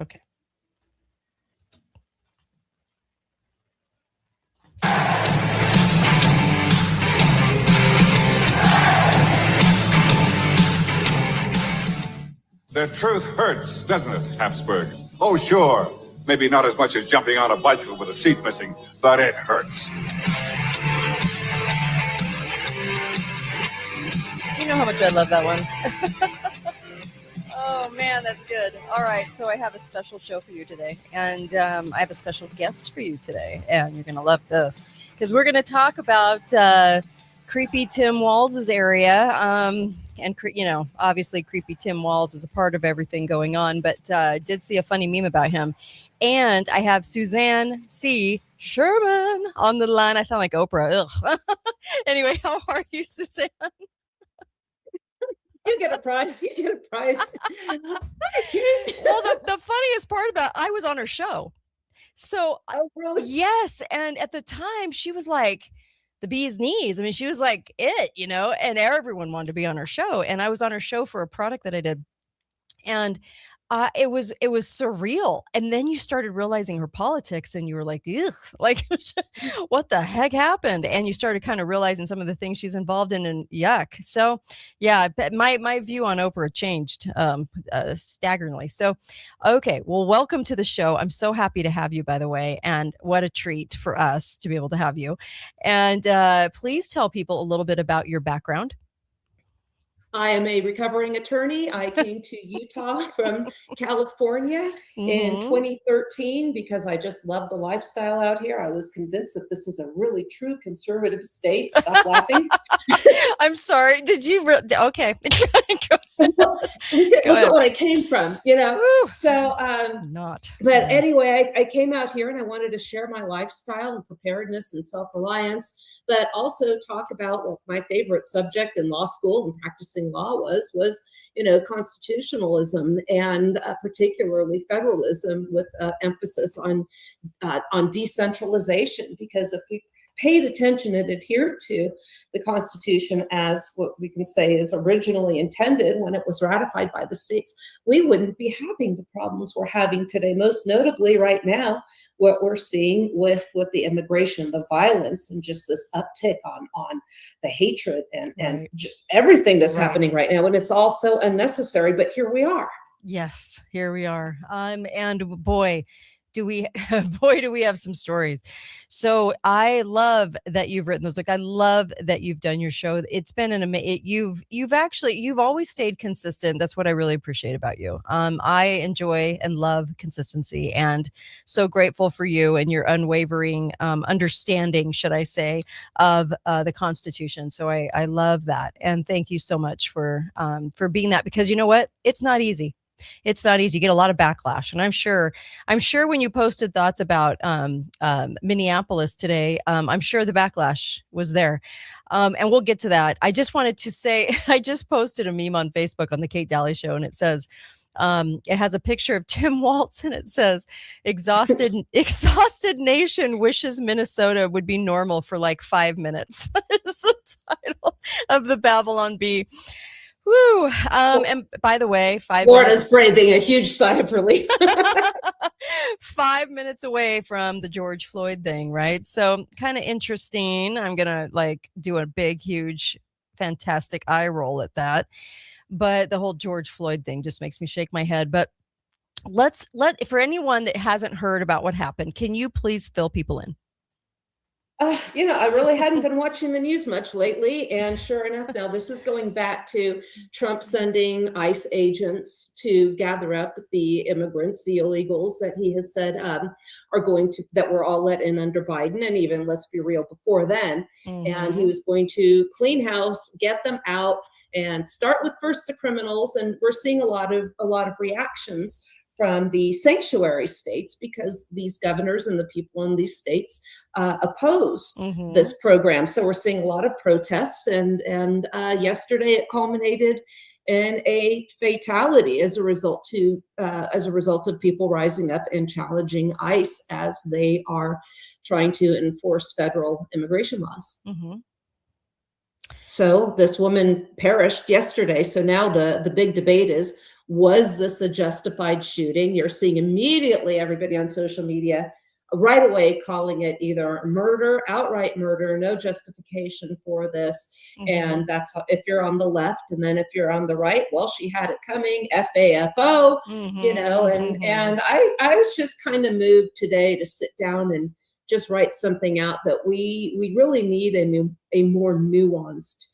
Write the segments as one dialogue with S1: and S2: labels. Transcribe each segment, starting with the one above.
S1: Okay.
S2: The truth hurts, doesn't it, Habsburg? Oh, sure. Maybe not as much as jumping on a bicycle with a seat missing, but it hurts.
S1: Do you know how much I love that one? Oh, man, that's good. All right, so I have a special show for you today, and I have a special guest for you today, and you're going to love this, because we're going to talk about creepy Tim Walls' area, and, obviously creepy Tim Walls is a part of everything going on, but did see a funny meme about him, and I have Suzanne C. Sherman on the line. I sound like Oprah. Ugh. Anyway, how are you, Suzanne?
S3: You get a prize. You get a prize.
S1: Well, the funniest part about I was on her show. So,
S3: oh, really?
S1: Yes. And at the time, she was like the bee's knees. I mean, she was like it, and everyone wanted to be on her show. And I was on her show for a product that I did. And it was surreal. And then you started realizing her politics and you were like, ugh, like, what the heck happened? And you started kind of realizing some of the things she's involved in, and yuck. So yeah, my view on Oprah changed staggeringly. So, okay. Well, welcome to the show. I'm so happy to have you, by the way. And what a treat for us to be able to have you. And please tell people a little bit about your background.
S3: I am a recovering attorney. I came to Utah from California in 2013 because I just love the lifestyle out here. I was convinced that this is a really true conservative state. Stop laughing.
S1: I'm sorry. Did you? Okay.
S3: Look at what I came from,
S1: Woo.
S3: So,
S1: not.
S3: But anyway, I came out here and I wanted to share my lifestyle and preparedness and self-reliance, but also talk about what my favorite subject in law school and practicing law was constitutionalism, and particularly federalism, with emphasis on decentralization. Because if we paid attention and adhered to the Constitution as what we can say is originally intended when it was ratified by the states, we wouldn't be having the problems we're having today. Most notably right now, what we're seeing with the immigration, the violence, and just this uptick on the hatred and just everything that's happening right now. And it's all so unnecessary, but here we are.
S1: Yes, here we are. And boy, do we have some stories. So I love that you've written those. Like, I love that you've done your show. It's been an amazing, you've always stayed consistent. That's what I really appreciate about you. I enjoy and love consistency, and so grateful for you and your unwavering understanding, should I say, of the Constitution. So I love that. And thank you so much for being that, because you know what? It's not easy. It's not easy. You get a lot of backlash. And I'm sure when you posted thoughts about Minneapolis today, I'm sure the backlash was there. And we'll get to that. I just wanted to say, I just posted a meme on Facebook on the Kate Daly Show, and it says, it has a picture of Tim Walz, and it says, exhausted nation wishes Minnesota would be normal for like 5 minutes. It's the title of the Babylon Bee. Woo. And by the way,
S3: Florida's breathing a huge sigh of relief.
S1: 5 minutes away from the George Floyd thing, right? So kind of interesting. I'm going to do a big, huge, fantastic eye roll at that. But the whole George Floyd thing just makes me shake my head. But for anyone that hasn't heard about what happened, can you please fill people in?
S3: I really hadn't been watching the news much lately. And sure enough, now this is going back to Trump sending ICE agents to gather up the immigrants, the illegals that he has said that were all let in under Biden. And even, let's be real, before then. And he was going to clean house, get them out, and start with first the criminals. And we're seeing a lot of reactions from the sanctuary states, because these governors and the people in these states oppose this program. So we're seeing a lot of protests, and yesterday it culminated in a fatality as a result of people rising up and challenging ICE as they are trying to enforce federal immigration laws. So this woman perished yesterday. So now the big debate is, Was this a justified shooting? You're seeing immediately everybody on social media right away calling it either murder, outright murder, no justification for this. And that's how, if you're on the left, and then if you're on the right, well, she had it coming, FAFO, and I was just kind of moved today to sit down and just write something out that we really need a more nuanced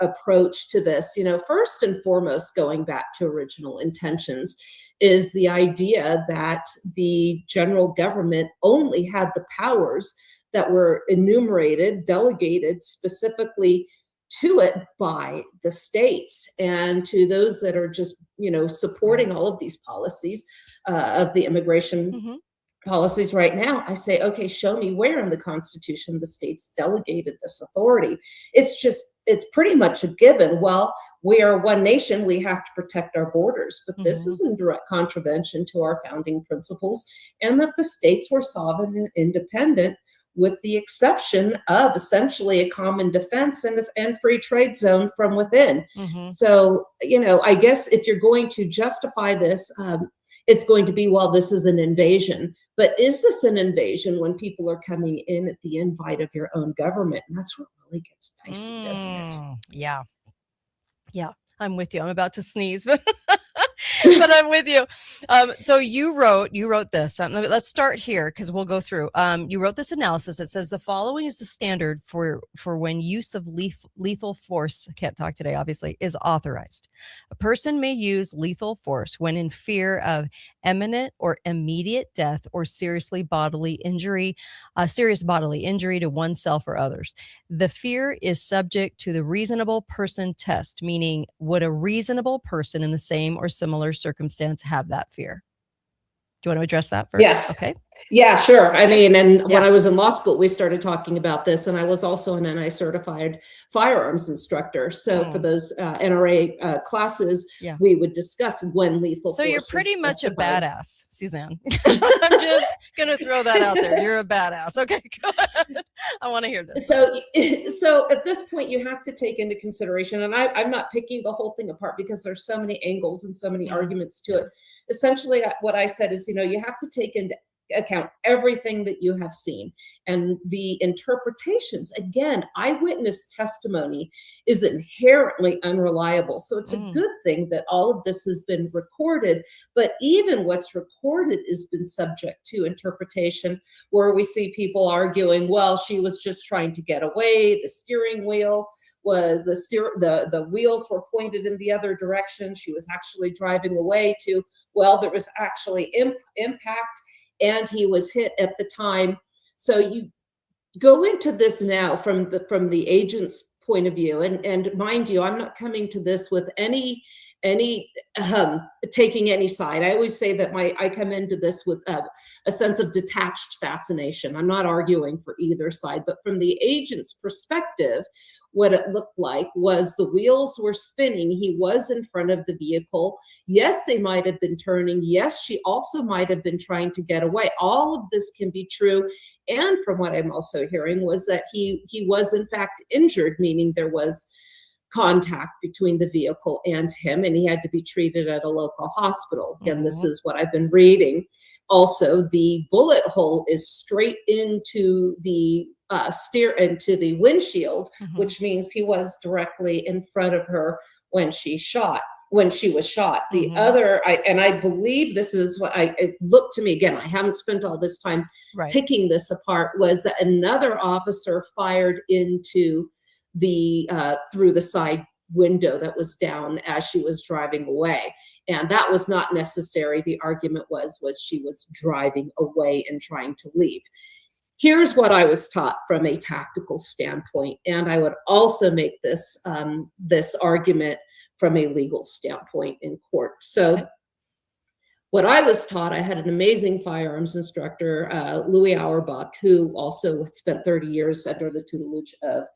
S3: approach to this. First and foremost, going back to original intentions, is the idea that the general government only had the powers that were enumerated, delegated specifically to it by the states, and to those that are just, supporting all of these policies of the immigration policies right now. I say, okay, show me where in the Constitution the states delegated this authority. It's pretty much a given. Well, we are one nation, we have to protect our borders, but this is in direct contravention to our founding principles, and that the states were sovereign and independent, with the exception of essentially a common defense and free trade zone from within. So, I guess if you're going to justify this, it's going to be, well, this is an invasion. But is this an invasion when people are coming in at the invite of your own government? And that's what really gets dicey, doesn't it?
S1: Yeah. Yeah, I'm with you. I'm about to sneeze, but but I'm with you. So you wrote this. Let's start here because we'll go through. You wrote this analysis. It says the following is the standard for when use of lethal force, I can't talk today, obviously, is authorized. A person may use lethal force when in fear of imminent or immediate death or serious bodily injury to oneself or others. The fear is subject to the reasonable person test, meaning would a reasonable person in the same or similar circumstance have that fear? Do you want to address that first?
S3: Yes.
S1: Okay.
S3: Yeah, sure. I mean, and when I was in law school, we started talking about this, and I was also an NI certified firearms instructor. So for those NRA classes, we would discuss when lethal force.
S1: So you're pretty much a badass, Suzanne. I'm just going to throw that out there. You're a badass. Okay, go ahead. I want to hear this.
S3: So at this point, you have to take into consideration, and I'm not picking the whole thing apart because there's so many angles and so many arguments to it. Essentially, what I said is, you have to take into account everything that you have seen, and the interpretations. Again, eyewitness testimony is inherently unreliable, so it's a good thing that all of this has been recorded. But even what's recorded has been subject to interpretation, where we see people arguing, well, she was just trying to get away, the steering wheel was the wheels were pointed in the other direction, she was actually driving away, to, well, there was actually impact and he was hit at the time. So you go into this now from the agent's point of view, and mind you, I'm not coming to this with any taking any side. I always say that I come into this with a sense of detached fascination. I'm not arguing for either side, but from the agent's perspective, what it looked like was the wheels were spinning. He was in front of the vehicle. Yes, they might have been turning. Yes, she also might have been trying to get away. All of this can be true. And from what I'm also hearing was that he was in fact injured, meaning there was contact between the vehicle and him, and he had to be treated at a local hospital. Again, this is what I've been reading. Also, the bullet hole is straight into the into the windshield, which means he was directly in front of her when she was shot. The other, I believe this is what it looked to me, again, I haven't spent all this time picking this apart, was that another officer fired into the through the side window that was down as she was driving away, and that was not necessary. The argument was she was driving away and trying to leave. Here's what I was taught from a tactical standpoint, and I would also make this this argument from a legal standpoint in court. So what I was taught, I had an amazing firearms instructor, Louis Auerbach, who also spent 30 years under the tutelage of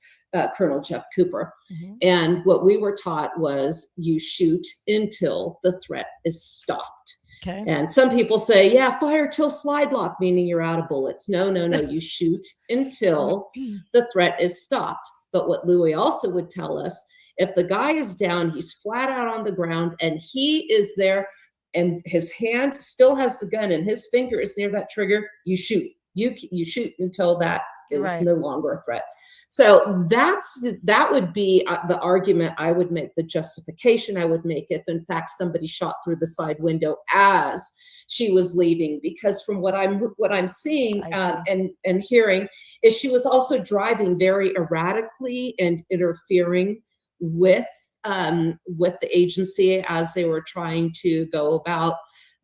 S3: Colonel Jeff Cooper. And what we were taught was you shoot until the threat is stopped.
S1: Okay.
S3: And some people say, yeah, fire till slide lock, meaning you're out of bullets. No, you shoot until the threat is stopped. But what Louis also would tell us If the guy is down, he's flat out on the ground, and he is there, and his hand still has the gun, and his finger is near that trigger, you shoot. You shoot until that is
S1: Right.
S3: no longer a threat. So that would be the argument I would make, the justification I would make if in fact somebody shot through the side window as she was leaving, because from what I'm seeing and hearing is she was also driving very erratically and interfering with the agency as they were trying to go about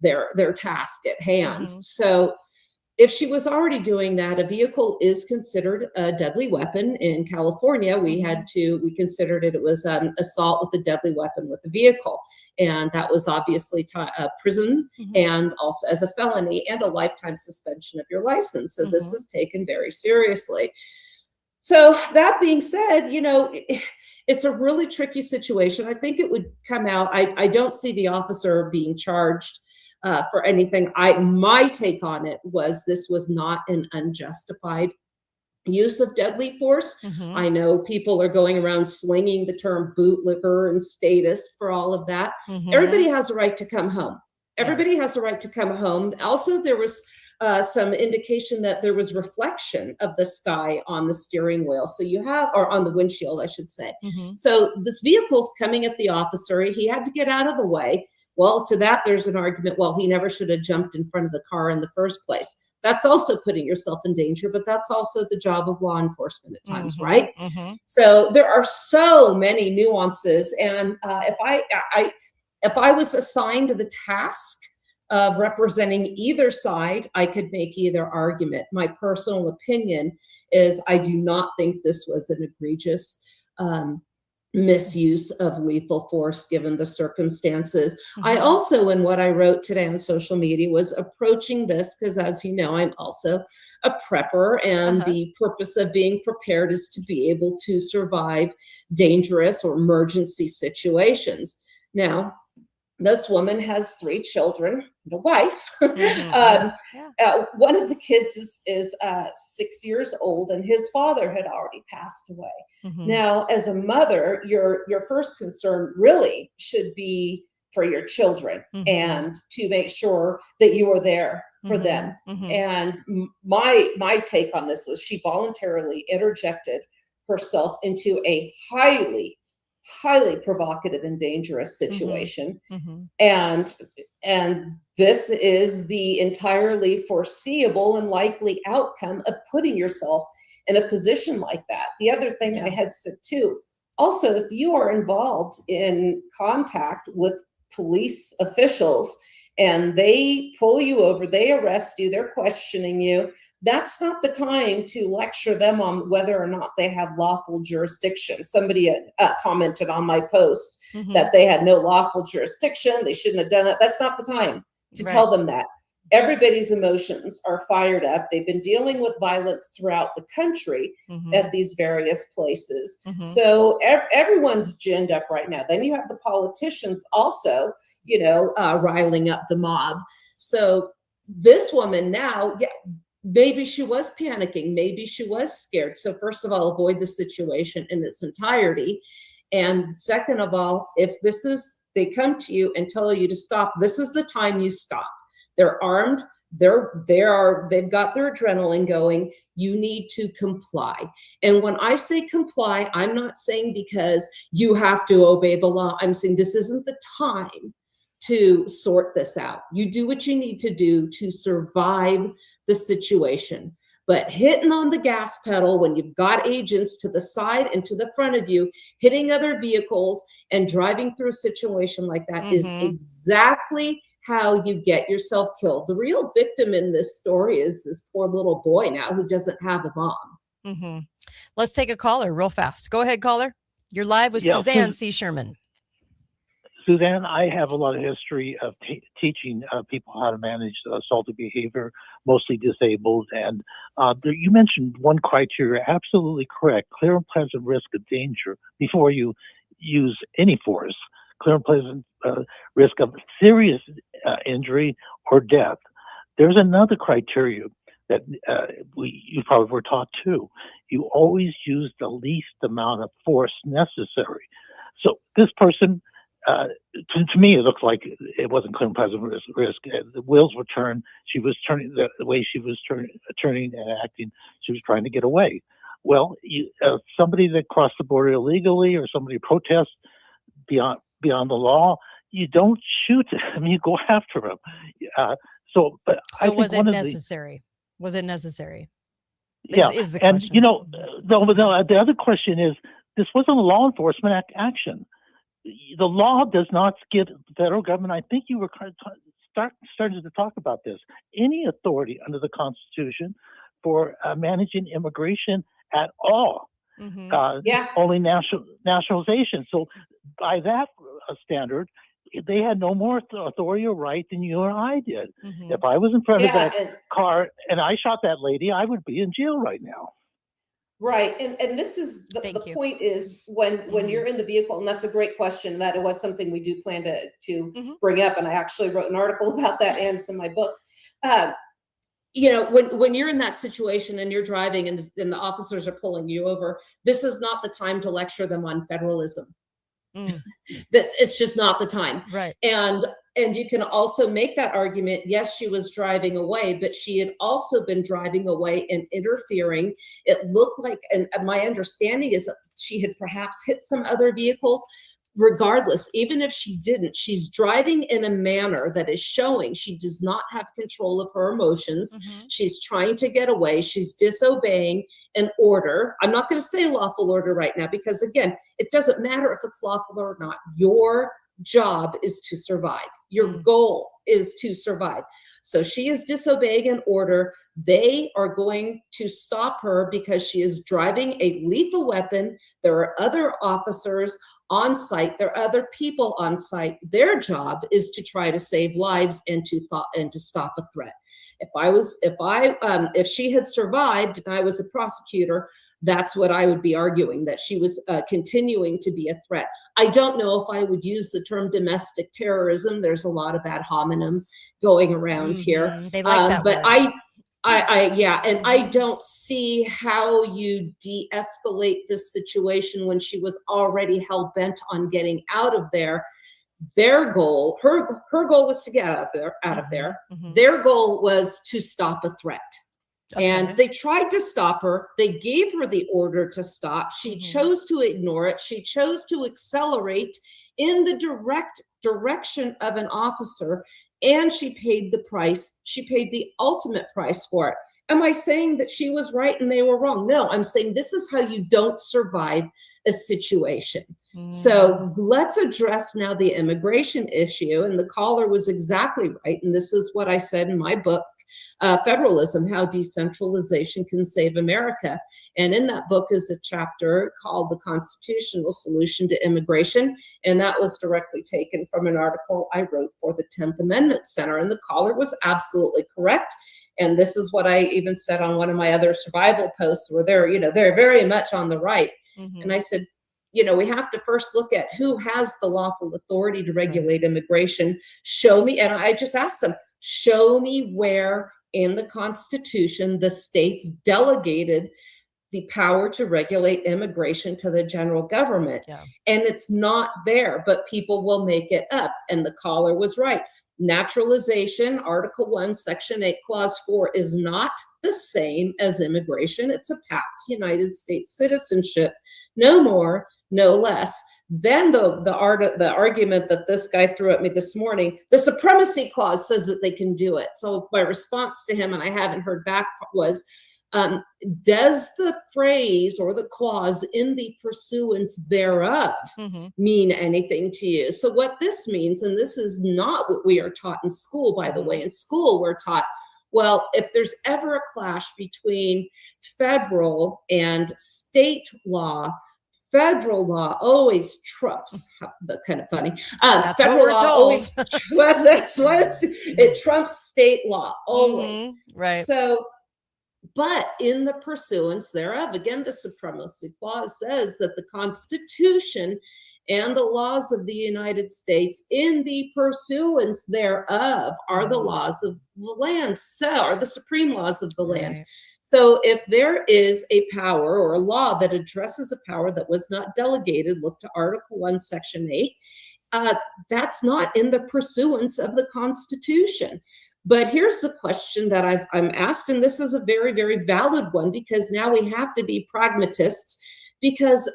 S3: their task at hand. So if she was already doing that, a vehicle is considered a deadly weapon. In California, we considered it was assault with a deadly weapon with a vehicle. And that was obviously prison and also as a felony and a lifetime suspension of your license. So this is taken very seriously. So that being said, it's a really tricky situation. I think it would come out. I don't see the officer being charged for anything. My take on it was this was not an unjustified use of deadly force. I know people are going around slinging the term bootlicker and statist for all of that. Everybody has a right to come home. Everybody has a right to come home. Also, there was some indication that there was reflection of the sky on the steering wheel. So or on the windshield, I should say. So this vehicle's coming at the officer. He had to get out of the way. Well, to that, there's an argument, well, he never should have jumped in front of the car in the first place. That's also putting yourself in danger, but that's also the job of law enforcement at times, right? So there are so many nuances. And if I was assigned the task of representing either side, I could make either argument. My personal opinion is I do not think this was an egregious misuse of lethal force given the circumstances. I also, in what I wrote today on social media, was approaching this because, as you know, I'm also a prepper, and the purpose of being prepared is to be able to survive dangerous or emergency situations. Now, this woman has 3 children and a wife. One of the kids is 6 years old, and his father had already passed away. Now, as a mother, your first concern really should be for your children and to make sure that you are there for them. And my take on this was she voluntarily interjected herself into a highly provocative and dangerous situation. And this is the entirely foreseeable and likely outcome of putting yourself in a position like that. The other thing I had said too, also, if you are involved in contact with police officials and they pull you over, they arrest you, they're questioning you, that's not the time to lecture them on whether or not they have lawful jurisdiction. Somebody commented on my post that they had no lawful jurisdiction. They shouldn't have done that. That's not the time to tell them that. Everybody's emotions are fired up. They've been dealing with violence throughout the country at these various places. So everyone's ginned up right now. Then you have the politicians also, riling up the mob. So this woman now, maybe she was panicking. Maybe she was scared. So first of all, avoid the situation in its entirety. And second of all, if they come to you and tell you to stop, this is the time you stop. They're armed. They've got their adrenaline going. You need to comply. And when I say comply, I'm not saying because you have to obey the law. I'm saying this isn't the time to sort this out. You do what you need to do to survive the situation. But hitting on the gas pedal when you've got agents to the side and to the front of you, hitting other vehicles and driving through a situation like that is exactly how you get yourself killed. The real victim in this story is this poor little boy now who doesn't have a mom.
S1: Let's take a caller real fast. Go ahead, caller. You're live with Suzanne C. Sherman.
S4: Suzanne, I have a lot of history of teaching people how to manage assaultive behavior, mostly disabled. And you mentioned one criteria, absolutely correct, clear and present risk of danger before you use any force, clear and present risk of serious injury or death. There's another criteria that you probably were taught too. You always use the least amount of force necessary. So this person, to me, it looked like it wasn't clear and present risk. The wheels were turned. She was turning the way she was turning and acting. She was trying to get away. Well, somebody that crossed the border illegally or somebody protests beyond the law, you don't shoot them. You go after them. So I think
S1: was it necessary? Was it necessary?
S4: Yeah,
S1: is the
S4: and
S1: question.
S4: the other question is, this wasn't a law enforcement action. The law does not give the federal government, I think you were starting to talk about this, any authority under the Constitution for managing immigration at all. Only nationalization. So by that standard, they had no more authority or right than you or I did. If I was in front of that car and I shot that lady, I would be in jail right now.
S3: Right. And this is the point is when you're in the vehicle, and that's a great question. That it was something we do plan to bring up. And I actually wrote an article about that, and it's in my book. When you're in that situation and you're driving and the officers are pulling you over, this is not the time to lecture them on federalism. That it's just not the time.
S1: Right.
S3: And you can also make that argument. Yes, she was driving away, but she had also been driving away and interfering. It looked like, and my understanding is that she had perhaps hit some other vehicles. Regardless, even if she didn't, she's driving in a manner that is showing she does not have control of her emotions. She's trying to get away. She's disobeying an order. I'm not going to say lawful order right now, because again, it doesn't matter if it's lawful or not. Your job is to survive. Your goal is to survive. So she is disobeying an order. They are going to stop her because she is driving a lethal weapon. There are other officers on site. There are other people on site. Their job is to try to save lives and to stop a threat. If she had survived and I was a prosecutor, that's what I would be arguing, that she was continuing to be a threat. I don't know if I would use the term domestic terrorism. There's a lot of ad hominem going around here.
S1: They like that
S3: but
S1: word.
S3: I don't see how you de-escalate this situation when she was already hell-bent on getting out of there. Their goal, her goal was to get out of there. Their goal was to stop a threat. And they tried to stop her. They gave her the order to stop. She chose to ignore it. She chose to accelerate in the direction of an officer, and she paid the price. She paid the ultimate price for it. Am I saying that she was right and they were wrong? No, I'm saying this is how you don't survive a situation. So let's address now the immigration issue. And the caller was exactly right. And this is what I said in my book, Federalism, How Decentralization Can Save America. And in that book is a chapter called The Constitutional Solution to Immigration. And that was directly taken from an article I wrote for the 10th Amendment Center. And the caller was absolutely correct. And this is what I even said on one of my other survival posts, where they're very much on the right. And I said, we have to first look at who has the lawful authority to regulate immigration. Show me. And I just asked them, show me where in the Constitution the states delegated the power to regulate immigration to the general government. And it's not there, but people will make it up. And the caller was right. Naturalization, Article 1, Section 8, Clause 4 is not the same as immigration. It's a pact, United States citizenship, no more, no less. Then the argument that this guy threw at me this morning, the Supremacy Clause says that they can do it. So my response to him, and I haven't heard back, was, does the phrase or the clause in the pursuance thereof mean anything to you? So what this means, and this is not what we are taught in school, by the way. In school, we're taught, well, if there's ever a clash between federal and state law, federal law always trumps. That's kind of funny.
S1: That's
S3: federal
S1: what we're
S3: law
S1: told.
S3: always it trumps state law always.
S1: Right.
S3: So, but in the pursuance thereof, again, the Supremacy Clause says that the Constitution and the laws of the United States in the pursuance thereof are the laws of the land, so are the supreme laws of the land. So if there is a power or a law that addresses a power that was not delegated, look to Article 1, Section 8, that's not in the pursuance of the Constitution. But here's the question that I'm asked, and this is a very, very valid one, because now we have to be pragmatists, because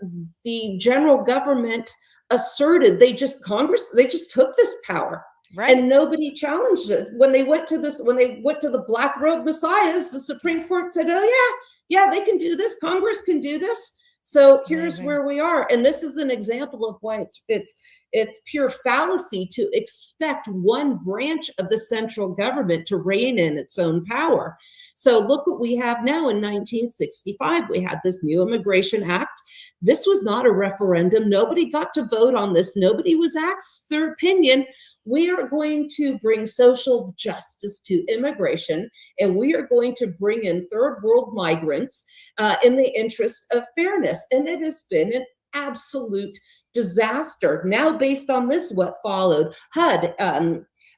S3: the general government asserted they just took this power.
S1: Right.
S3: And nobody challenged it. When they went to the black robe messiahs, the Supreme Court said, oh yeah, they can do this. Congress can do this. So here's where we are. And this is an example of why it's pure fallacy to expect one branch of the central government to rein in its own power. So look what we have now. In 1965, we had this new Immigration Act. This was not a referendum. Nobody got to vote on this. Nobody was asked their opinion. We are going to bring social justice to immigration, and we are going to bring in third world migrants in the interest of fairness. And it has been an absolute disaster. Now, based on this, what followed? HUD,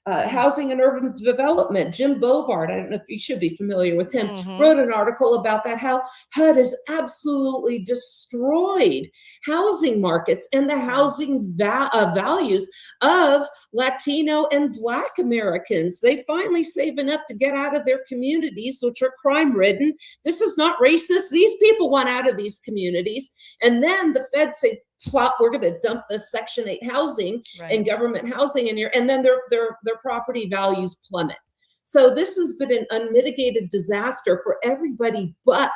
S3: Housing and Urban Development, Jim Bovard, I don't know if you should be familiar with him, wrote an article about that, how HUD has absolutely destroyed housing markets and the housing values of Latino and Black Americans. They finally save enough to get out of their communities, which are crime-ridden. This is not racist. These people want out of these communities. And then the feds say, we're going to dump the Section 8 housing and government housing in here, and then their property values plummet. So this has been an unmitigated disaster for everybody but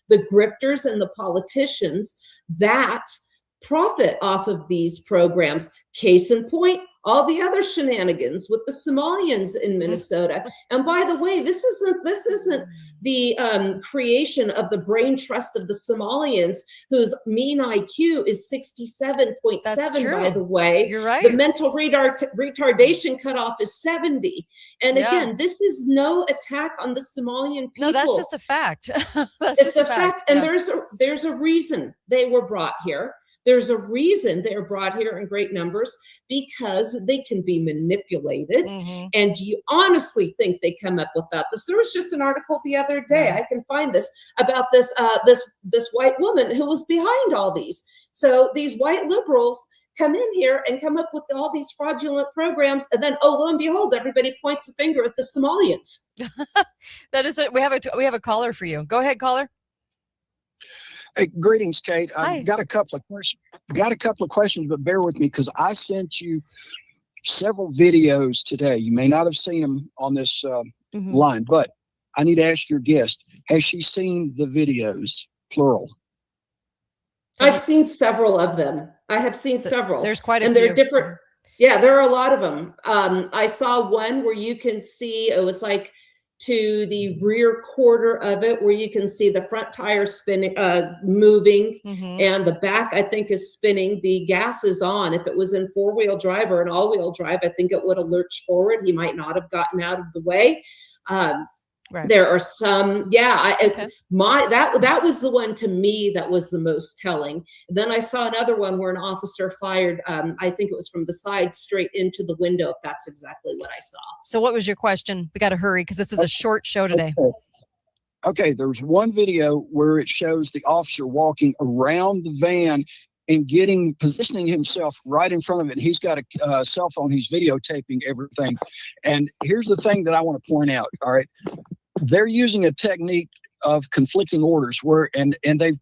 S3: the grifters and the politicians that profit off of these programs. Case in point, all the other shenanigans with the Somalians in Minnesota. And by the way, this isn't the creation of the brain trust of the Somalians, whose mean IQ is 67.7, by the way.
S1: You're right.
S3: The mental retardation cutoff is 70. And again, this is no attack on the Somalian people.
S1: No, that's just a fact.
S3: It's a fact. And there's a reason they were brought here. There's a reason they're brought here in great numbers, because they can be manipulated. And do you honestly think they come up with that? There was just an article the other day, I can find this, about this white woman who was behind all these. So these white liberals come in here and come up with all these fraudulent programs, and then, oh, lo and behold, everybody points the finger at the Somalians.
S1: That is it. We have a caller for you. Go ahead, caller.
S5: Hey, greetings, Kate.
S1: Hi.
S5: I've got a couple of questions, but bear with me because I sent you several videos today. You may not have seen them on this line, but I need to ask your guest, has she seen the videos, plural?
S3: I've seen several of them. I have seen several.
S1: There's quite a few.
S3: And they're different. Yeah, there are a lot of them. I saw one where you can see, it was like to the rear quarter of it, where you can see the front tire spinning, moving, and the back, I think, is spinning. The gas is on. If it was in four-wheel drive or an all-wheel drive, I think it would have lurched forward. He might not have gotten out of the way. There are some, that was the one to me that was the most telling. Then I saw another one where an officer fired, I think it was from the side straight into the window, if that's exactly what I saw.
S1: So what was your question? We got to hurry because this is a short show today.
S5: Okay, there's one video where it shows the officer walking around the van and positioning himself right in front of it. And he's got a cell phone. He's videotaping everything. And here's the thing that I want to point out. All right. They're using a technique of conflicting orders and they've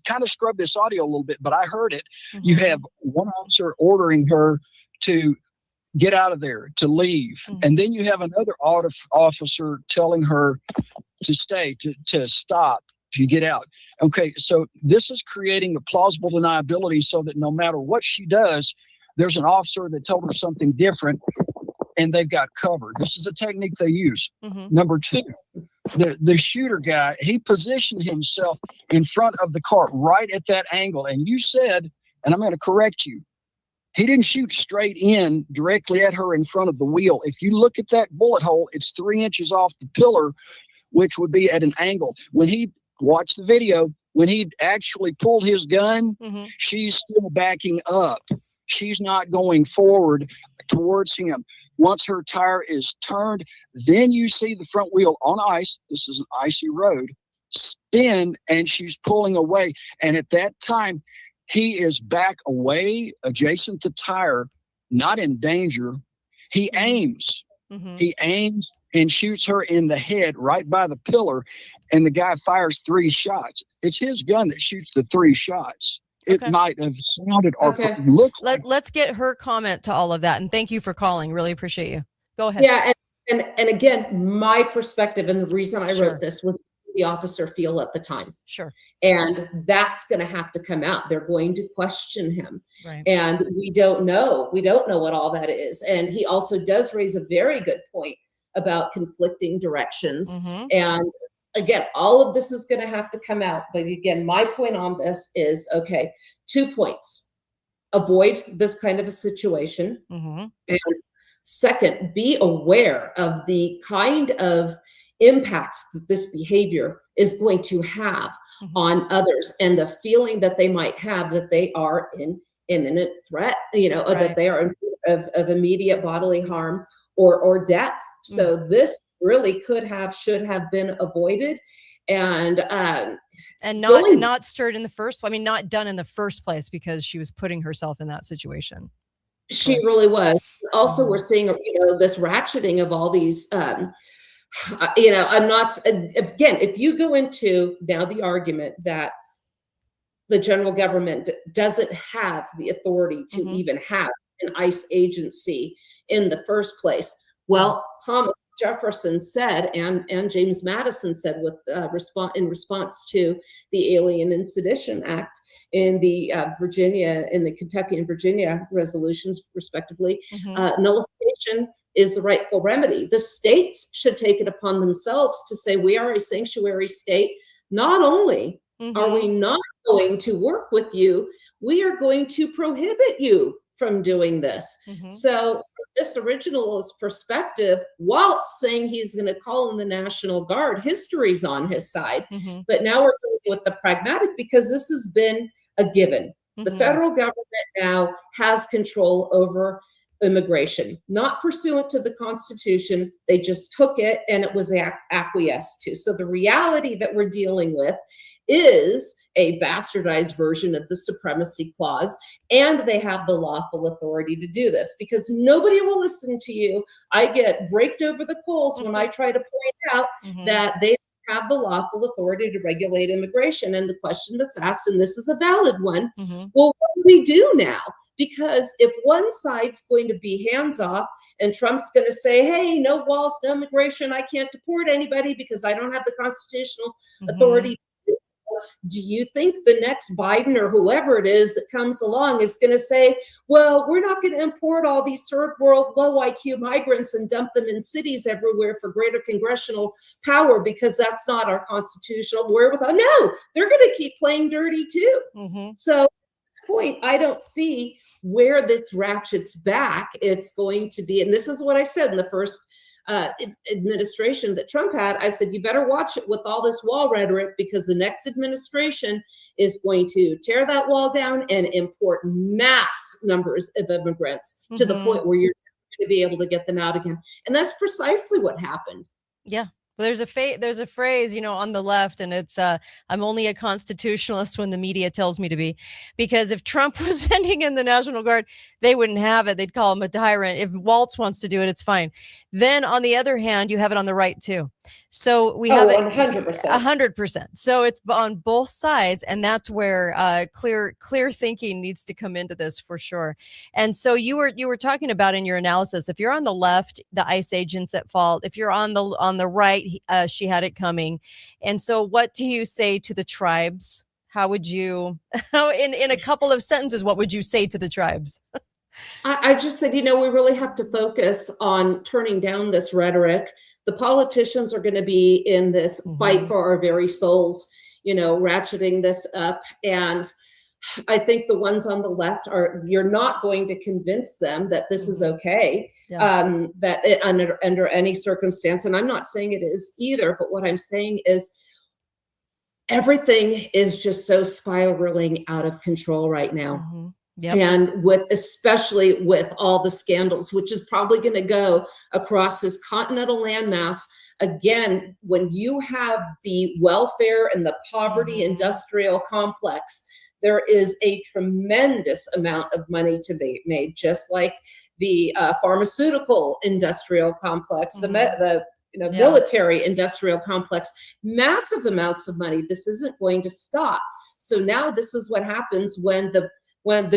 S5: kind of scrubbed this audio a little bit, but I heard it. You have one officer ordering her to get out of there, to leave. And then you have another officer telling her to stay, to stop, to get out. Okay, so this is creating a plausible deniability so that no matter what she does, there's an officer that told her something different and they've got covered. This is a technique they use. Number two, the shooter guy, he positioned himself in front of the car right at that angle. And you said, and I'm going to correct you, he didn't shoot straight in directly at her in front of the wheel. If you look at that bullet hole, it's 3 inches off the pillar, which would be at an angle. When he watched the video, when he actually pulled his gun, she's still backing up. She's not going forward towards him. Once her tire is turned, then you see the front wheel on ice. This is an icy road. spin and she's pulling away. And at that time, he is back away, adjacent to tire, not in danger. He aims. He aims and shoots her in the head right by the pillar. And the guy fires 3 shots. It's his gun that shoots the 3 shots. It might have sounded or looked like.
S1: Let's get her comment to all of that. And thank you for calling. Really appreciate you. Go ahead.
S3: Yeah. And again, my perspective and the reason I wrote this was the officer feel at the time.
S1: Sure.
S3: And that's going to have to come out. They're going to question him.
S1: Right.
S3: And we don't know. We don't know what all that is. And he also does raise a very good point about conflicting directions. And again, all of this is going to have to come out. But again, my point on this is, okay, 2 points. Avoid this kind of a situation. And second, be aware of the kind of impact that this behavior is going to have on others, and the feeling that they might have that they are in imminent threat, or that they are in fear of immediate bodily harm or death. So this really should have been avoided, and
S1: not stirred in the first. I mean, not done in the first place, because she was putting herself in that situation.
S3: She really was. Also, we're seeing this ratcheting of all these. I'm not, again, if you go into now the argument that the general government doesn't have the authority to even have an ICE agency in the first place. Well, Thomas Jefferson said, and James Madison said, with in response to the Alien and Sedition Act in the Kentucky and Virginia resolutions, respectively, nullification is the rightful remedy. The states should take it upon themselves to say, we are a sanctuary state. Not only are we not going to work with you, we are going to prohibit you from doing this. So from this originalist perspective, Walt saying he's going to call in the National Guard, history's on his side. But now we're going with the pragmatic, because this has been a given. The federal government now has control over immigration, not pursuant to the Constitution. They just took it and it was acquiesced to. So the reality that we're dealing with is a bastardized version of the Supremacy Clause, and they have the lawful authority to do this, because nobody will listen to you. I get raked over the coals when I try to point out that they have the lawful authority to regulate immigration. And the question that's asked, and this is a valid one, well, what do we do now? Because if one side's going to be hands off and Trump's going to say, hey, no walls, no immigration, I can't deport anybody because I don't have the constitutional authority. Do you think the next Biden or whoever it is that comes along is going to say, well, we're not going to import all these third world low IQ migrants and dump them in cities everywhere for greater congressional power because that's not our constitutional wherewithal? No, they're going to keep playing dirty too. So at this point, I don't see where this ratchets back. It's going to be, and this is what I said in the first administration that Trump had. I said, you better watch it with all this wall rhetoric, because the next administration is going to tear that wall down and import mass numbers of immigrants to the point where you're going to be able to get them out again. And that's precisely what happened.
S1: Yeah. Well, there's a phrase, on the left, and it's I'm only a constitutionalist when the media tells me to be, because if Trump was sending in the National Guard, they wouldn't have it. They'd call him a tyrant. If Waltz wants to do it, it's fine. Then on the other hand, you have it on the right too. So we have 100%. So it's on both sides, and that's where clear thinking needs to come into this for sure. And so you were talking about in your analysis, if you're on the left, the ICE agents at fault. If you're on the right, she had it coming. And so what do you say to the tribes? How would you, in a couple of sentences, what would you say to the tribes?
S3: I just said, we really have to focus on turning down this rhetoric. The politicians are going to be in this fight for our very souls, ratcheting this up. And I think the ones on the left you're not going to convince them that this is okay, that under any circumstance. And I'm not saying it is either, but what I'm saying is everything is just so spiraling out of control right now. And especially with all the scandals, which is probably going to go across this continental landmass again, when you have the welfare and the poverty industrial complex, there is a tremendous amount of money to be made, just like the pharmaceutical industrial complex, the military industrial complex, massive amounts of money. This isn't going to stop. So now this is what happens when the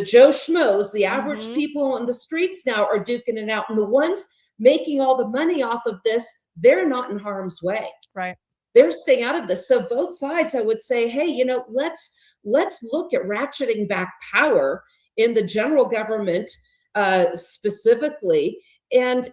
S3: Joe Schmoes, the average people on the streets now are duking it out. And the ones making all the money off of this, they're not in harm's way.
S1: Right.
S3: They're staying out of this. So both sides, I would say, hey, let's look at ratcheting back power in the general government specifically. And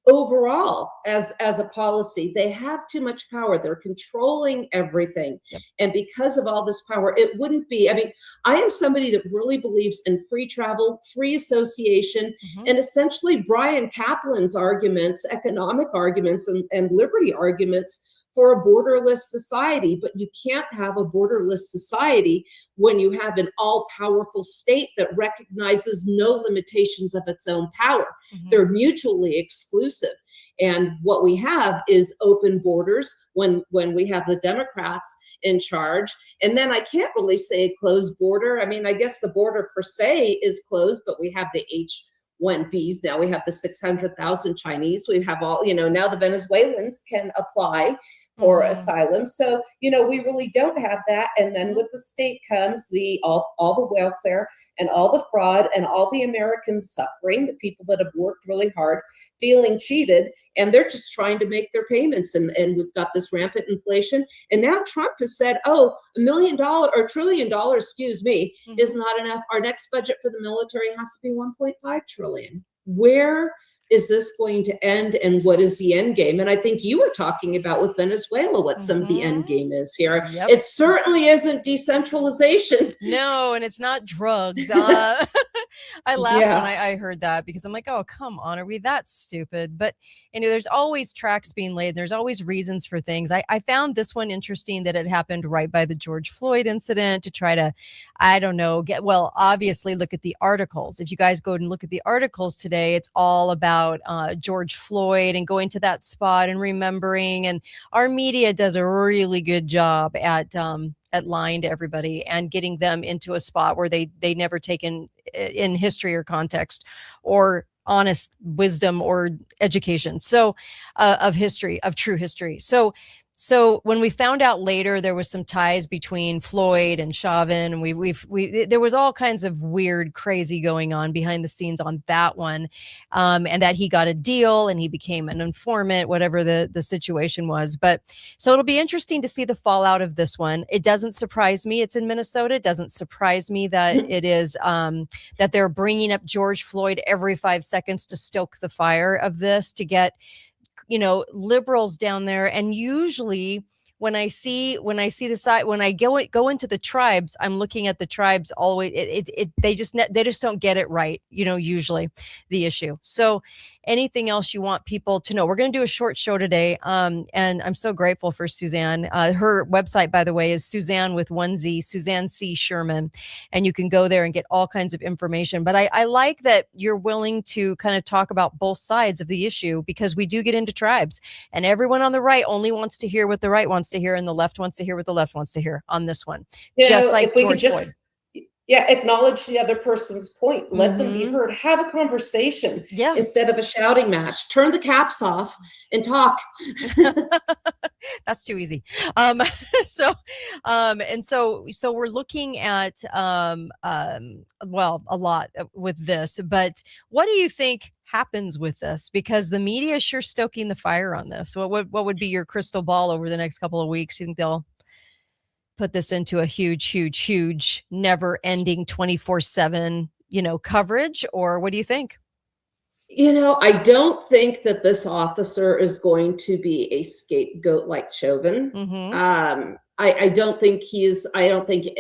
S3: overall, as a policy, they have too much power. They're controlling everything.
S1: Yep.
S3: And because of all this power, it wouldn't be, I am somebody that really believes in free travel, free association, and essentially Brian Kaplan's arguments, economic arguments and liberty arguments for a borderless society. But you can't have a borderless society when you have an all-powerful state that recognizes no limitations of its own power. They're mutually exclusive. And what we have is open borders when we have the Democrats in charge. And then I can't really say a closed border. I guess the border per se is closed, but we have the H-1Bs. Now we have the 600,000 Chinese. We have all, now the Venezuelans can apply for asylum. So, we really don't have that. And then with the state comes all the welfare and all the fraud and all the Americans suffering, the people that have worked really hard, feeling cheated, and they're just trying to make their payments. And we've got this rampant inflation. And now Trump has said, $1 million or $1 trillion, is not enough. Our next budget for the military has to be 1.5 trillion. Where is this going to end, and what is the end game? And I think you were talking about with Venezuela what some of the end game is here.
S1: Yep.
S3: It certainly isn't decentralization.
S1: No, and it's not drugs. I laughed when I heard that, because I'm like, oh, come on, are we that stupid? But there's always tracks being laid. There's always reasons for things. I found this one interesting, that it happened right by the George Floyd incident, to try to, obviously look at the articles. If you guys go and look at the articles today, it's all about George Floyd and going to that spot and remembering. And our media does a really good job at lying to everybody and getting them into a spot where they never taken in history or context or honest wisdom or education. So of true history. So when we found out later there was some ties between Floyd and Chauvin, and there was all kinds of weird, crazy going on behind the scenes on that one, and that he got a deal and he became an informant, whatever the situation was. But so it'll be interesting to see the fallout of this one. It doesn't surprise me. It's in Minnesota. It doesn't surprise me that it is that they're bringing up George Floyd every 5 seconds to stoke the fire of this, to get liberals down there. And usually when I see the side, when I go into the tribes, I'm looking at the tribes all the way. They just don't get it right, usually the issue. So anything else you want people to know? We're going to do a short show today. And I'm so grateful for Suzanne. Her website, by the way, is Suzanne with 1 Z, Suzanne C. Sherman. And you can go there and get all kinds of information. But I like that you're willing to kind of talk about both sides of the issue, because we do get into tribes, and everyone on the right only wants to hear what the right wants to hear, and the left wants to hear what the left wants to hear on this one. Like George Floyd.
S3: Acknowledge the other person's point. Let them be heard. Have a conversation instead of a shouting match. Turn the caps off and talk.
S1: That's too easy. So we're looking at a lot with this. But what do you think happens with this? Because the media is sure stoking the fire on this. What would be your crystal ball over the next couple of weeks? You think they'll put this into a huge, never-ending 24/7, coverage, or what do you think?
S3: I don't think that this officer is going to be a scapegoat like Chauvin. I don't think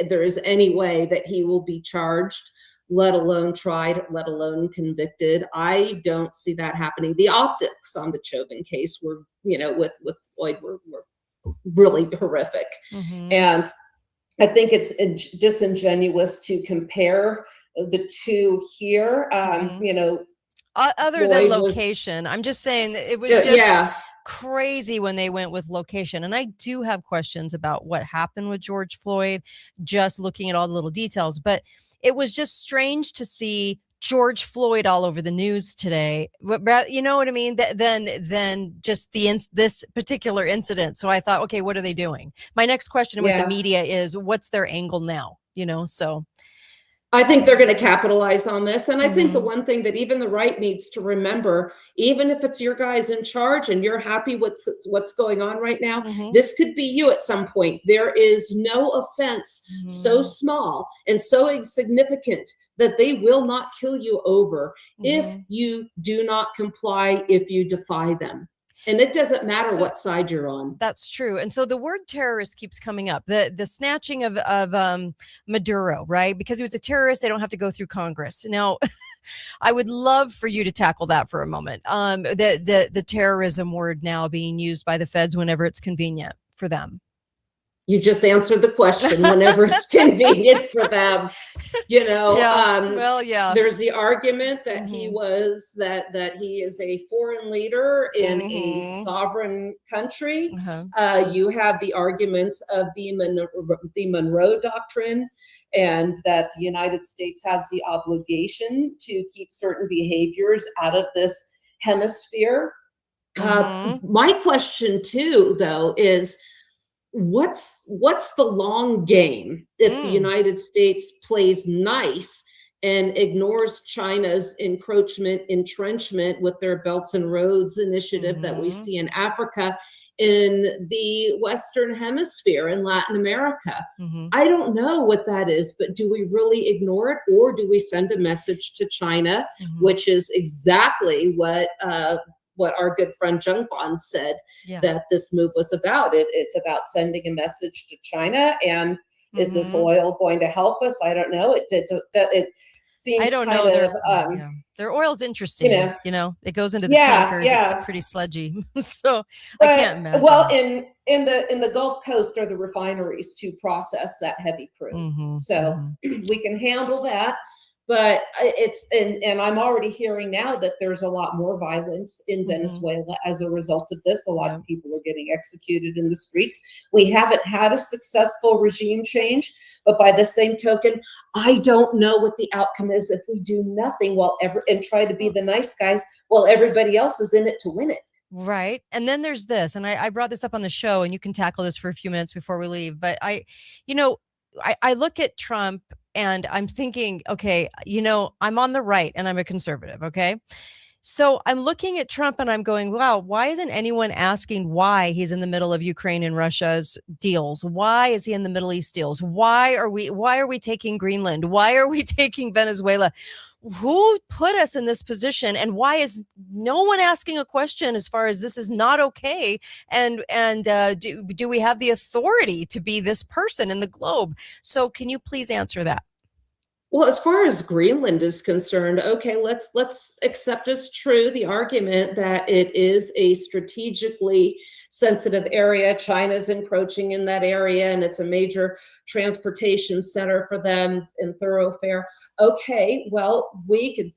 S3: there is any way that he will be charged, let alone tried, let alone convicted. I don't see that happening. The optics on the Chauvin case were, with Floyd were really horrific. And I think it's disingenuous to compare the two here.
S1: Other than location, I'm just saying that it was just crazy when they went with location. And I do have questions about what happened with George Floyd, just looking at all the little details. But it was just strange to see George Floyd all over the news today. You know what I mean? Than just this particular incident. So I thought, okay, what are they doing? My next question with the media is, what's their angle now? So
S3: I think they're going to capitalize on this. And I think the one thing that even the right needs to remember, even if it's your guys in charge and you're happy with what's going on right now, this could be you at some point. There is no offense so small and so insignificant that they will not kill you over if you do not comply, if you defy them. And it doesn't matter what side you're on.
S1: That's true. And so the word terrorist keeps coming up. The snatching of Maduro, right? Because he was a terrorist, they don't have to go through Congress. Now, I would love for you to tackle that for a moment. The terrorism word now being used by the feds whenever it's convenient for them.
S3: You just answered the question, whenever it's convenient for them, there's the argument that he was that he is a foreign leader in a sovereign country. You have the arguments of the Monroe Doctrine, and that the United States has the obligation to keep certain behaviors out of this hemisphere. My question too, though, is what's the long game if the United States plays nice and ignores China's entrenchment with their Belts and Roads initiative that we see in Africa, in the Western Hemisphere, in Latin America? I don't know what that is, but do we really ignore it, or do we send a message to China, which is exactly what our good friend Jung Bon said that this move was about? It's about sending a message to China. And is this oil going to help us? I don't know. It seems
S1: I don't know. Their oil's interesting. It goes into the tankers. It's pretty sludgy. So I can't imagine.
S3: Well, in the Gulf Coast are the refineries to process that heavy crude. So we can handle that. But and I'm already hearing now that there's a lot more violence in Venezuela as a result of this. A lot of people are getting executed in the streets. We haven't had a successful regime change, but by the same token, I don't know what the outcome is if we do nothing and try to be the nice guys while everybody else is in it to win it.
S1: Right. And then there's this, and I brought this up on the show, and you can tackle this for a few minutes before we leave. But I look at Trump and I'm thinking, okay, I'm on the right and I'm a conservative. Okay. So I'm looking at Trump and I'm going, wow, why isn't anyone asking why he's in the middle of Ukraine and Russia's deals? Why is he in the Middle East deals? Why are we taking Greenland? Why are we taking Venezuela? Who put us in this position, and why is no one asking a question as far as this is not okay? And do we have the authority to be this person in the globe? So can you please answer that?
S3: Well, as far as Greenland is concerned, okay, let's accept as true the argument that it is a strategically sensitive area. China's encroaching in that area, and it's a major transportation center for them and thoroughfare. Okay, well, we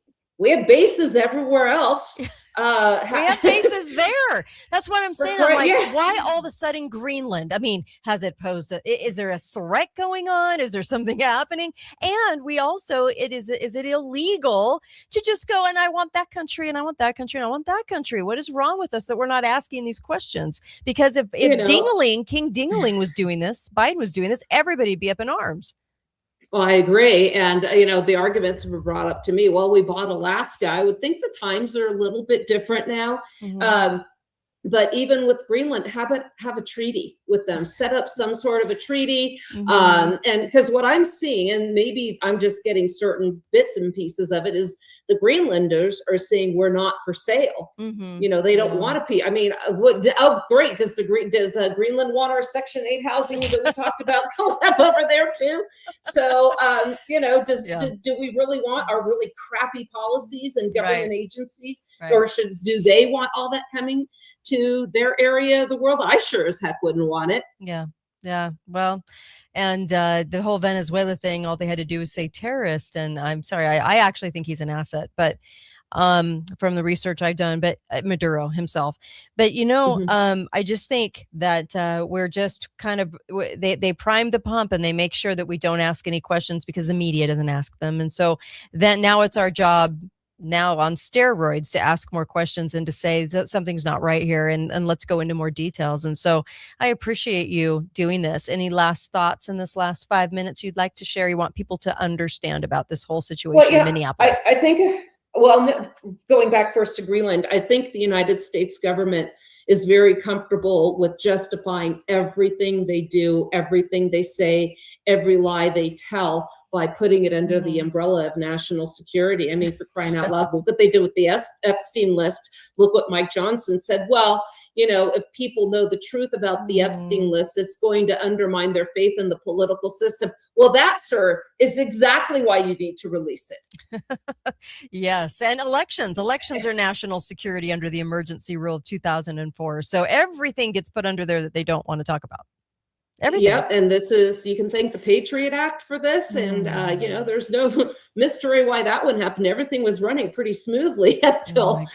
S3: have bases everywhere else.
S1: We have bases there. That's what I'm saying. I'm like, why all of a sudden Greenland? I mean, has it posed is there a threat going on? Is there something happening? And we also, is it illegal to just go, and I want that country, and I want that country, and I want that country? What is wrong with us that we're not asking these questions? Because if King Dingaling was doing this, Biden was doing this, everybody'd be up in arms.
S3: Well, I agree. And, the arguments were brought up to me. Well, we bought Alaska. I would think the times are a little bit different now. But even with Greenland, have a treaty with them, set up some sort of a treaty. And because what I'm seeing, and maybe I'm just getting certain bits and pieces of it, is the Greenlanders are saying we're not for sale. They don't want to be. I mean, great. Does Greenland want our Section 8 housing that we talked about going up over there too? So, do we really want our really crappy policies and government agencies, or do they want all that coming to their area of the world? I sure as heck wouldn't want it.
S1: Yeah. Well, and the whole Venezuela thing, all they had to do was say terrorist. And I'm sorry, I actually think he's an asset. But from the research I've done, but Maduro himself. But I just think that we're just kind of they prime the pump and they make sure that we don't ask any questions because the media doesn't ask them, and so then now it's our job now on steroids to ask more questions and to say that something's not right here, and let's go into more details. And so I appreciate you doing this. Any last thoughts in this last 5 minutes you'd like to share? You want people to understand about this whole situation in Minneapolis?
S3: I think, well, going back first to Greenland, I think the United States government is very comfortable with justifying everything they do, everything they say, every lie they tell by putting it under the umbrella of national security. I mean, for crying out loud, look what they did with the Epstein list. Look what Mike Johnson said. Well, if people know the truth about the Epstein list, it's going to undermine their faith in the political system. Well, that, sir, is exactly why you need to release it.
S1: Yes. And elections are national security under the emergency rule of 2004. So everything gets put under there that they don't want to talk about. Everything.
S3: Yeah, and you can thank the Patriot Act for this. And, there's no mystery why that wouldn't happen. Everything was running pretty smoothly up till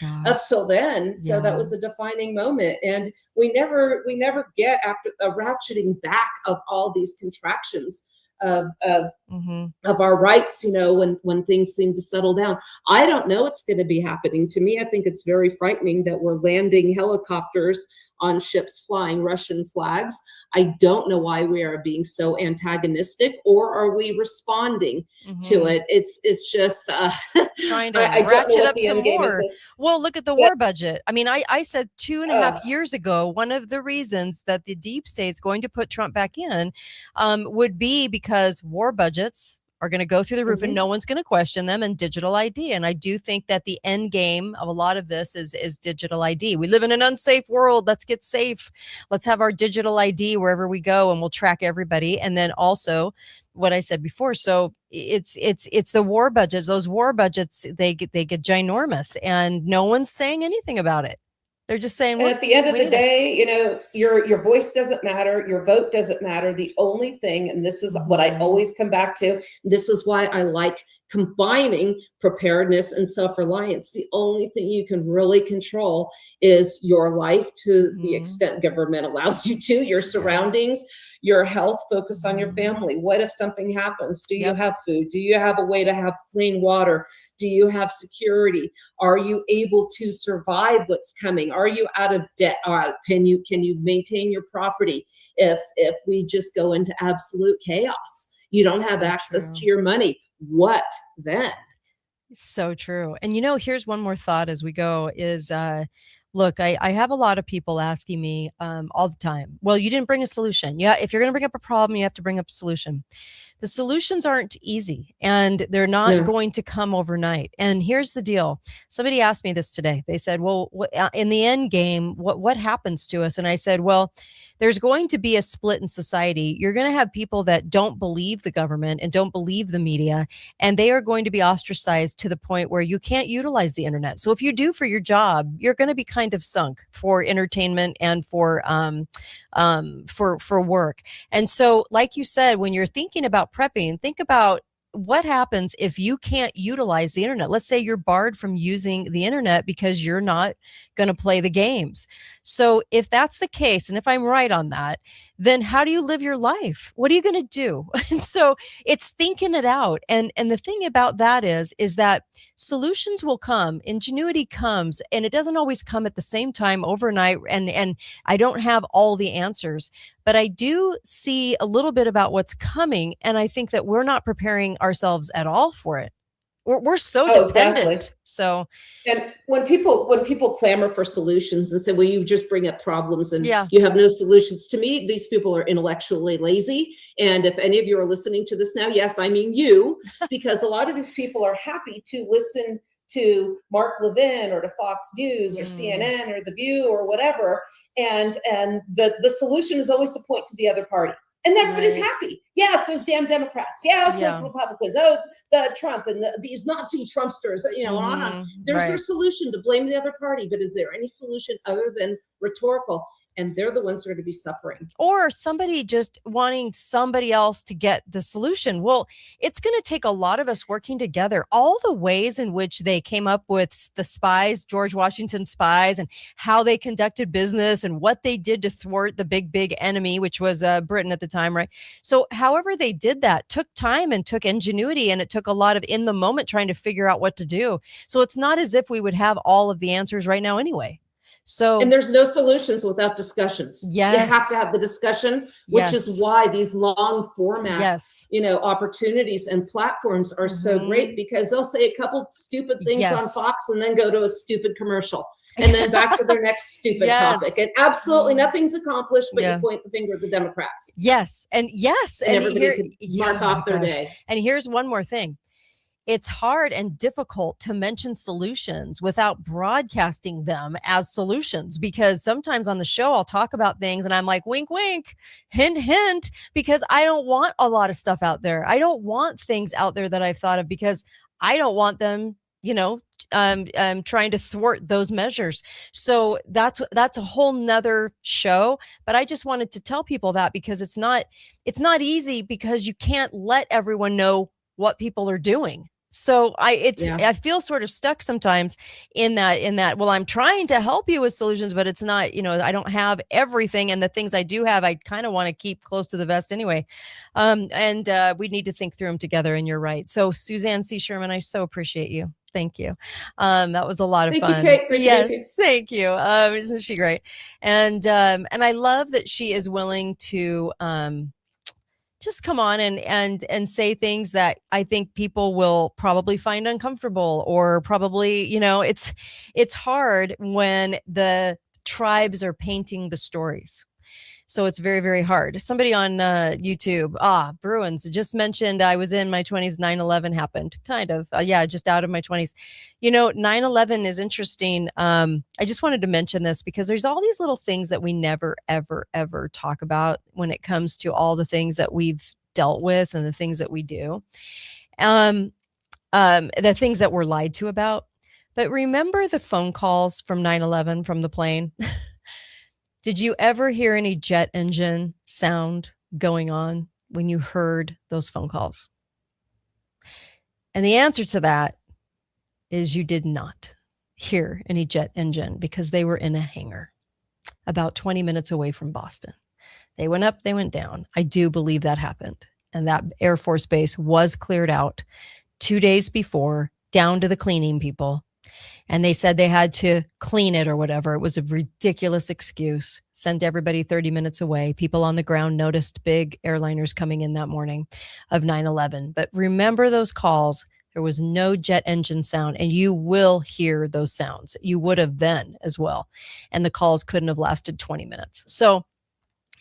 S3: then. So that was a defining moment. And we never get after a ratcheting back of all these contractions of our rights, when things seem to settle down. I don't know what's going to be happening. To me, I think it's very frightening that we're landing helicopters on ships flying Russian flags. I don't know why we are being so antagonistic, or are we responding to it? It's just
S1: trying to ratchet up some more. Well, look at the war budget. I mean, I said 2.5 years ago, one of the reasons that the deep state's going to put Trump back in would be because war budgets are going to go through the roof and no one's going to question them, and digital ID. And I do think that the end game of a lot of this is digital ID. We live in an unsafe world. Let's get safe. Let's have our digital ID wherever we go, and we'll track everybody. And then also what I said before. So it's the war budgets. Those war budgets, they get ginormous, and no one's saying anything about it. They're just saying,
S3: and at the end of the day, your voice doesn't matter. Your vote doesn't matter. The only thing, and this is what I always come back to, this is why I like combining preparedness and self-reliance. The only thing you can really control is your life to the extent government allows you to, your surroundings, your health, focus on your family. What if something happens? Do you have food? Do you have a way to have clean water? Do you have security? Are you able to survive what's coming? Are you out of debt? Can you maintain your property if we just go into absolute chaos? You don't have access to your money. What then?
S1: So true. And here's one more thought as we go is, look, I have a lot of people asking me all the time, well, you didn't bring a solution. Yeah, if you're going to bring up a problem, you have to bring up a solution. The solutions aren't easy, and they're not going to come overnight. And here's the deal. Somebody asked me this today. They said, well, in the end game, what happens to us? And I said, well, there's going to be a split in society. You're going to have people that don't believe the government and don't believe the media, and they are going to be ostracized to the point where you can't utilize the internet. So if you do for your job, you're going to be kind of sunk for entertainment and for work. And so, like you said, when you're thinking about prepping, think about what happens if you can't utilize the internet. Let's say you're barred from using the internet because you're not going to play the games. So if that's the case, and if I'm right on that, then how do you live your life? What are you going to do? And so it's thinking it out. And the thing about that is that solutions will come, ingenuity comes, and it doesn't always come at the same time overnight. And I don't have all the answers, but I do see a little bit about what's coming. And I think that we're not preparing ourselves at all for it. We're so dependent.
S3: Exactly.
S1: So,
S3: and when people clamor for solutions and say, well, you just bring up problems and you have no solutions, to me, these people are intellectually lazy. And if any of you are listening to this now, yes, I mean you, because a lot of these people are happy to listen to Mark Levin or to Fox News or CNN or The View or whatever. And the solution is always to point to the other party. And everybody's happy. Yeah, it's those damn Democrats. Yeah, it's those Republicans. Oh, the Trump and these Nazi Trumpsters, on. There's their solution to blame the other party. But is there any solution other than rhetorical? and they're the ones who are going to be suffering.
S1: Or somebody just wanting somebody else to get the solution. Well, it's going to take a lot of us working together. All the ways in which they came up with the spies, George Washington spies, and how they conducted business and what they did to thwart the big enemy, which was Britain at the time, right? So however they did that took time and took ingenuity, and it took a lot of in the moment trying to figure out what to do. So it's not as if we would have all of the answers right now anyway. So,
S3: and there's no solutions without discussions.
S1: Yes.
S3: You have to have the discussion, which
S1: Yes.
S3: is why these long format,
S1: yes.
S3: Opportunities and platforms are so great, because they'll say a couple stupid things on
S1: Yes.
S3: Fox and then go to a stupid commercial and then back to their next stupid
S1: Yes.
S3: topic. And absolutely nothing's accomplished, but
S1: Yeah.
S3: you point the finger at the Democrats.
S1: Yes. And
S3: everybody can mark off their
S1: gosh.
S3: day.
S1: And here's one more thing. It's hard and difficult to mention solutions without broadcasting them as solutions, because sometimes on the show I'll talk about things and I'm like, wink, wink, hint, hint, because I don't want a lot of stuff out there. I don't want things out there that I've thought of, because I don't want them, trying to thwart those measures. So that's a whole nother show. But I just wanted to tell people that, because it's not easy, because you can't let everyone know what people are doing. So I feel sort of stuck sometimes in that, well, I'm trying to help you with solutions, but it's not, I don't have everything. And the things I do have, I kind of want to keep close to the vest anyway. And we need to think through them together. And you're right. So Suzanne C. Sherman, I so appreciate you. Thank you. That was a lot of
S3: Thank
S1: fun.
S3: you, Kate.
S1: Yes. Thank you. Isn't she great? And I love that she is willing to, just come on and say things that I think people will probably find uncomfortable, or probably, it's hard when the tribes are painting the stories. So it's very, very hard. Somebody on YouTube, Bruins, just mentioned I was in my 20s, 9/11 happened. Kind of. Just out of my 20s. 9/11 is interesting. I just wanted to mention this because there's all these little things that we never, ever, ever talk about when it comes to all the things that we've dealt with and the things that we do. The things that we're lied to about. But remember the phone calls from 9/11 from the plane? Did you ever hear any jet engine sound going on when you heard those phone calls? And the answer to that is you did not hear any jet engine, because they were in a hangar about 20 minutes away from Boston. They went up, they went down. I do believe that happened. And that Air Force base was cleared out 2 days before, down to the cleaning people. And they said they had to clean it or whatever. It was a ridiculous excuse. Send everybody 30 minutes away. People on the ground noticed big airliners coming in that morning of 9/11. But remember those calls. There was no jet engine sound, and you will hear those sounds. You would have then as well. And the calls couldn't have lasted 20 minutes. So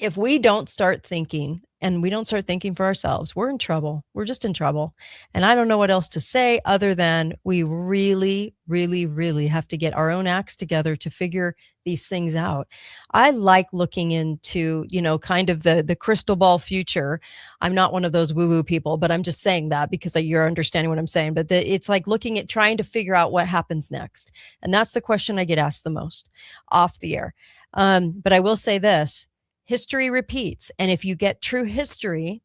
S1: if we don't start thinking, and we don't start thinking for ourselves, we're in trouble. We're just in trouble. And I don't know what else to say other than we really, really, really have to get our own acts together to figure these things out. I like looking into, kind of the crystal ball future. I'm not one of those woo-woo people, but I'm just saying that because you're understanding what I'm saying. But it's like looking at trying to figure out what happens next. And that's the question I get asked the most off the air. But I will say this. History repeats. And if you get true history,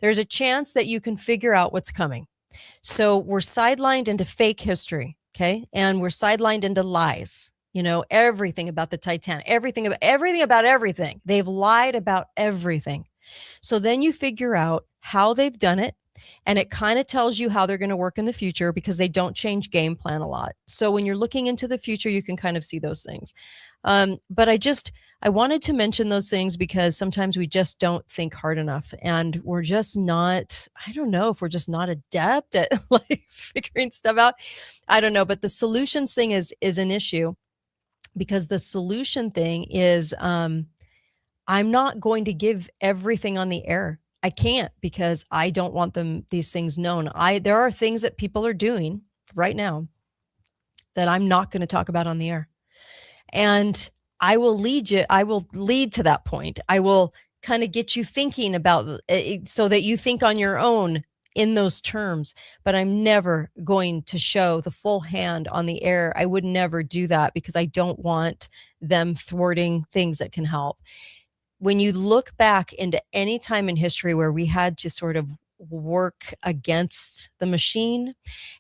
S1: there's a chance that you can figure out what's coming. So we're sidelined into fake history, okay? And we're sidelined into lies. Everything about the Titanic, everything about everything. They've lied about everything. So then you figure out how they've done it. And it kind of tells you how they're going to work in the future, because they don't change game plan a lot. So when you're looking into the future, you can kind of see those things. But I wanted to mention those things because sometimes we just don't think hard enough, and we're just not, I don't know if we're just not adept at like figuring stuff out. I don't know, but the solutions thing is an issue, because the solution thing is, I'm not going to give everything on the air. I can't, because I don't want these things known. There are things that people are doing right now that I'm not going to talk about on the air. And I will lead to that point. I will kind of get you thinking about it so that you think on your own in those terms, but I'm never going to show the full hand on the air. I would never do that because I don't want them thwarting things that can help. When you look back into any time in history where we had to sort of work against the machine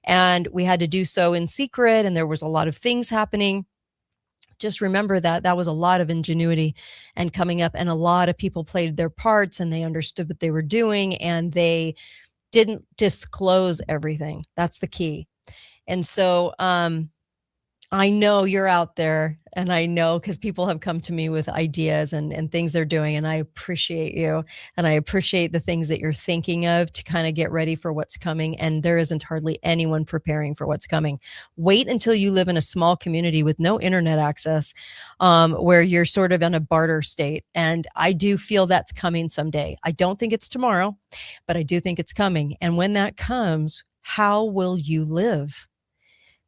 S1: and we had to do so in secret and there was a lot of things happening, just remember that that was a lot of ingenuity and coming up, and a lot of people played their parts and they understood what they were doing and they didn't disclose everything. That's the key. And so I know you're out there, and I know because people have come to me with ideas and things they're doing, and I appreciate you, and I appreciate the things that you're thinking of to kind of get ready for what's coming. And there isn't hardly anyone preparing for what's coming. Wait until you live in a small community with no internet access, where you're sort of in a barter state. And I do feel that's coming someday. I don't think it's tomorrow, but I do think it's coming. And when that comes, how will you live?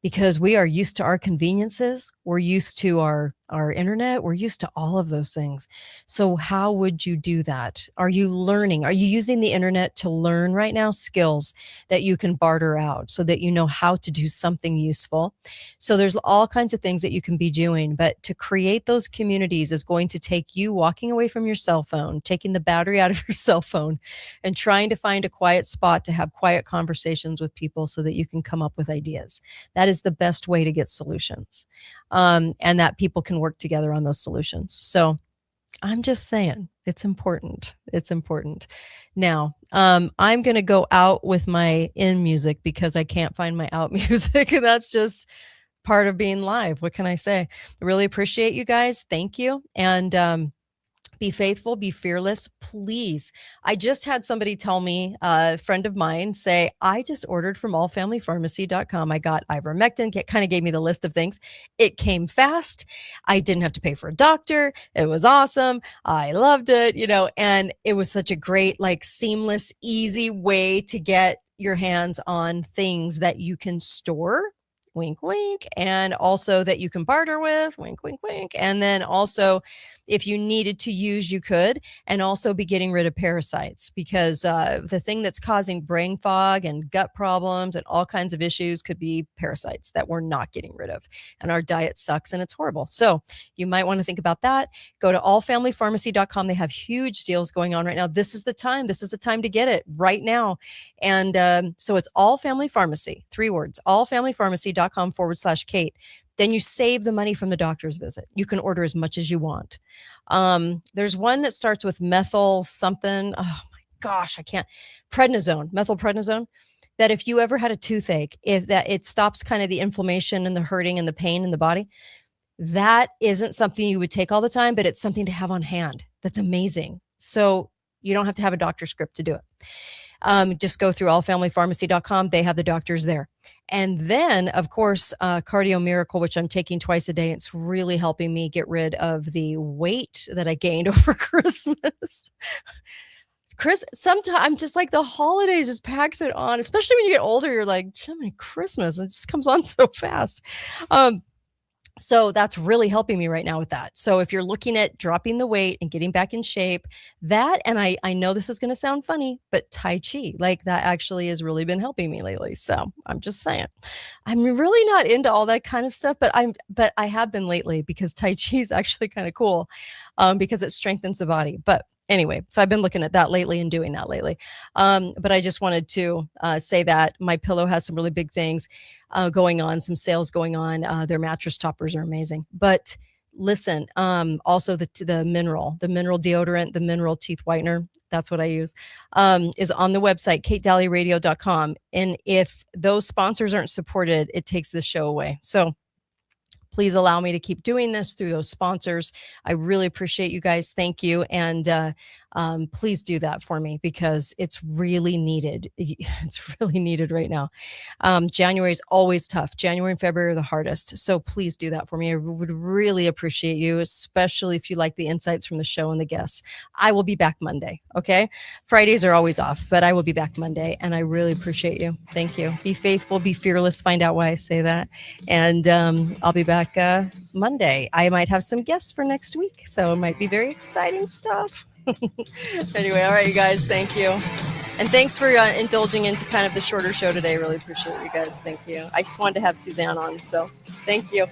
S1: Because we are used to our conveniences. We're used to our internet. We're used to all of those things. So how would you do that? Are you learning? Are you using the internet to learn right now skills that you can barter out so that you know how to do something useful? So there's all kinds of things that you can be doing, but to create those communities is going to take you walking away from your cell phone, taking the battery out of your cell phone, and trying to find a quiet spot to have quiet conversations with people so that you can come up with ideas. That is the best way to get solutions, and that people can work together on those solutions. So I'm just saying it's important. It's important. Now, I'm going to go out with my in music because I can't find my out music. And that's just part of being live. What can I say? I really appreciate you guys. Thank you. And be faithful, be fearless, please. I just had somebody tell me, a friend of mine, say, I just ordered from allfamilypharmacy.com. I got ivermectin, kind of gave me the list of things. It came fast. I didn't have to pay for a doctor. It was awesome. I loved it, and it was such a great, like, seamless, easy way to get your hands on things that you can store. Wink, wink. And also that you can barter with, wink, wink, wink. And then also, if you needed to use, you could, and also be getting rid of parasites, because the thing that's causing brain fog and gut problems and all kinds of issues could be parasites that we're not getting rid of. And our diet sucks and it's horrible. So you might want to think about that. Go to allfamilypharmacy.com. They have huge deals going on right now. This is the time. This is the time to get it right now. And so it's All Family Pharmacy, 3 words, allfamilypharmacy.com/Kate. Then you save the money from the doctor's visit. You can order as much as you want. There's one that starts with methyl something. Oh my gosh, I can't. Methylprednisone. That if you ever had a toothache, if that it stops kind of the inflammation and the hurting and the pain in the body. That isn't something you would take all the time, but it's something to have on hand. That's amazing. So you don't have to have a doctor's script to do it. Just go through allfamilypharmacy.com. They have the doctors there. And then, of course, Cardio Miracle, which I'm taking twice a day. It's really helping me get rid of the weight that I gained over Christmas. Sometimes I'm just like, the holidays just packs it on, especially when you get older. You're like, Jiminy Christmas, it just comes on so fast. So that's really helping me right now with that. So if you're looking at dropping the weight and getting back in shape, that, and I know this is going to sound funny, but Tai Chi, like that actually has really been helping me lately. So I'm just saying, I'm really not into all that kind of stuff, but I have been lately because Tai Chi is actually kind of cool, because it strengthens the body. But anyway, so I've been looking at that lately and doing that lately. But I just wanted to say that My Pillow has some really big things going on, some sales going on. Their mattress toppers are amazing. But listen, also the mineral deodorant, the mineral teeth whitener, that's what I use, is on the website, katedalleyradio.com. And if those sponsors aren't supported, it takes this show away. So please allow me to keep doing this through those sponsors. I really appreciate you guys. Thank you. And please do that for me because it's really needed. It's really needed right now. January is always tough. January and February are the hardest. So please do that for me. I would really appreciate you, especially if you like the insights from the show and the guests. I will be back Monday. Okay. Fridays are always off, but I will be back Monday and I really appreciate you. Thank you. Be faithful, be fearless. Find out why I say that. And I'll be back Monday. I might have some guests for next week. So it might be very exciting stuff. Anyway, all right, you guys. Thank you. And thanks for indulging into kind of the shorter show today. Really appreciate you guys. Thank you. I just wanted to have Suzanne on, so thank you.